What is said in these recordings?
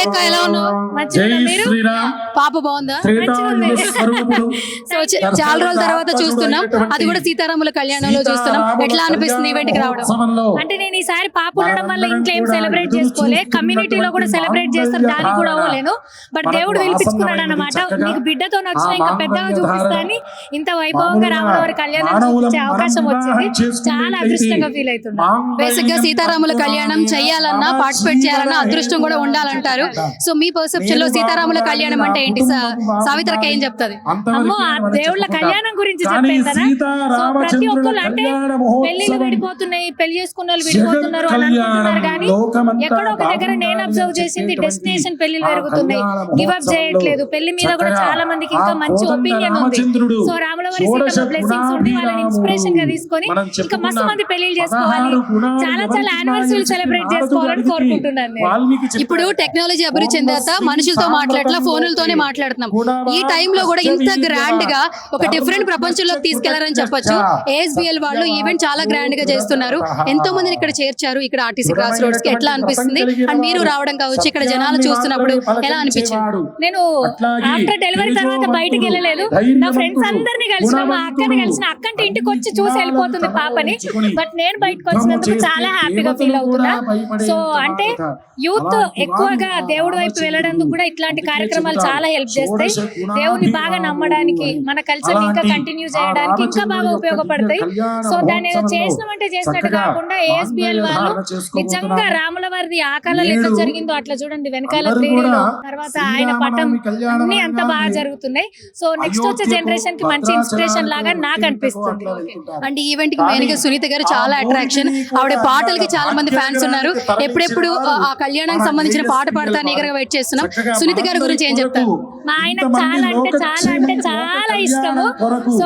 Hi అక్క, ఎలా ఉన్నావు? మీరు పాప బాగుందా? సో చాలా రోజుల తర్వాత చూస్తున్నాం, అది కూడా సీతారాముల కళ్యాణంలో చూస్తున్నాం. ఎట్లా అనిపిస్తుంది ఈవెంట్ కి రావడం? అంటే నేను ఈసారి పాప ఉండడం వల్ల ఇంట్లో ఏం సెలబ్రేట్ చేసుకోలే, కమ్యూనిటీలో కూడా సెలబ్రేట్ చేస్తారు, దానికి కూడా అవ్వలేను. బట్ దేవుడు పిలిపించుకున్నాడు అన్నమాట. నీకు బిడ్డతో నచ్చిన ఇంకా పెద్దగా చూపిస్తాని ఇంత వైభవంగా రాముల వారి కళ్యాణం చూపించే అవకాశం వచ్చింది. చాలా అదృష్టంగా ఫీల్ అవుతున్నా. బేసిక్ గా సీతారాముల కళ్యాణం చేయాలన్నా, పార్టిసిపేట్ చేయాలన్నా అదృష్టం కూడా ఉండాలంటారు. సో మీ పర్సెప్షన్ లో సీతారాముల కళ్యాణం అంటే ఏంటి? సావిత్రకి ఏం చెప్తాది? అమ్మో, ఆ దేవుళ్ళ కళ్యాణం గురించి చెప్పేంతనా? సో ప్రతి ఒక్కరు అంటే పెళ్లిళ్ళు విడిపోతున్నాయి, పెళ్లి చేసుకున్న వాళ్ళు విడిపోతున్నారు అని అనుకుంటున్నారు, కానీ ఎక్కడో ఒక దగ్గర నేను అబ్జర్వ్ చేసింది డెస్టినేషన్ పెళ్లిళ్ళు పెరుగుతున్నాయి, గివ్ అప్ చేయట్లేదు. పెళ్లి మీద కూడా చాలా మందికి ఇంకా మంచి ఒపీనియన్ ఉంది. సో రాములవారి సీతమ్మ బ్లెస్సింగ్స్ ఉండి వాళ్ళని ఇన్స్పిరేషన్ గా తీసుకొని ఇంకా మస్తు మంది పెళ్లిళ్ళు చేసుకోవాలి, చాలా చాలా యానివర్సరీలు సెలబ్రేట్ చేసుకోవాలని కోరుకుంటున్నాను నేను. ఇప్పుడు టెక్నాలజీ అభివృద్ధి చెందాక మనుషులతో మాట్లాడట్లా, ఫోనులతోనే మాట్లాడుతున్నాం. ఈ టైంలో కూడా ఇంత గ్రాండ్ గా ఒక డిఫరెంట్ ప్రపంచంలోకి తీసుకెళ్లారని చెప్పొచ్చు. ఏఎస్బిఎల్ వాళ్ళు ఈవెంట్ చాలా గ్రాండ్ గా చేస్తున్నారు, ఎంతో మందిని ఇక్కడ చేర్చారు. ఇక్కడ ఆర్టీసీ క్రాస్ రోడ్స్ కి ఎట్లా అనిపిస్తుంది? అండ్ మీరు రావడం కావచ్చు, ఇక్కడ జనాలు చూస్తున్నప్పుడు ఎలా అనిపించింది? నేను ఆఫ్టర్ డెలివరీ తర్వాత బయటకు వెళ్ళలేదు, నా ఫ్రెండ్స్ అందరినీ కలిసిన, మా అక్కని కలిసిన, అక్కంటే ఇంటికి వచ్చి చూసి వెళ్ళిపోతుంది పాపని. బట్ నేను బయటకు వచ్చినందుకు చాలా హ్యాపీగా ఫీల్ అవుతున్నా. సో అంటే యూత్ ఎక్కువగా దేవుడి వైపు వెళ్ళడానికి కూడా ఇట్లాంటి కార్యక్రమాలు చాలా హెల్ప్ చేస్తాయి. దేవుని బాగా నమ్మడానికి, మన కల్చర్ ఇంకా కంటిన్యూ చేయడానికి ఇంకా బాగా ఉపయోగపడతాయి. సో దాన్ని చేసినామంటే చేసినట్టు కాకుండా ఏఎస్బిఎల్ వాళ్ళు నిజంగా రాముల వారిది ఆ కాలంలో ఎట్లా జరిగిందో అట్లా చూడండి, వెనకాల 3Dలో తర్వాత ఆయన పటం అన్ని అంత బాగా జరుగుతున్నాయి. సో నెక్స్ట్ వచ్చే జనరేషన్ కి మంచి ఇన్స్పిరేషన్ లాగా నాకు అనిపిస్తుంది. అండ్ ఈవెంట్ కి మెయిన్ గా సునీత గారు చాలా అట్రాక్షన్. ఆవిడ పాటలకి చాలా మంది ఫ్యాన్స్ ఉన్నారు. ఎప్పుడెప్పుడు ఆ కళ్యాణానికి సంబంధించిన పాట పాడతాను ఈగర్గా వెయిట్ చేస్తున్నాం. సునీత గారి గురించి ఏం చెప్తారు? మా ఆయన చాలా అంటే చాలా అంటే చాలా ఇష్టము. సో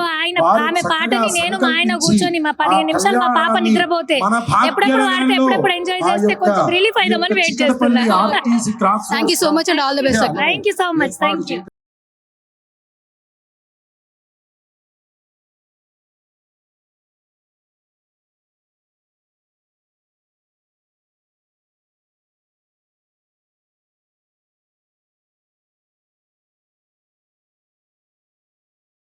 ఆమె పాటని నేను మా ఆయన కూర్చొని మా 15 నిమిషాలు మా పాప నిద్రపోతే ఎప్పుడెప్పుడు వాడితే ఎప్పుడెప్పుడు ఎంజాయ్ చేస్తే కొంచెం రిలీఫ్ అయిదామని వెయిట్ చేస్తున్నాను. Thank you so much and all the best. Thank you so much. Thank you.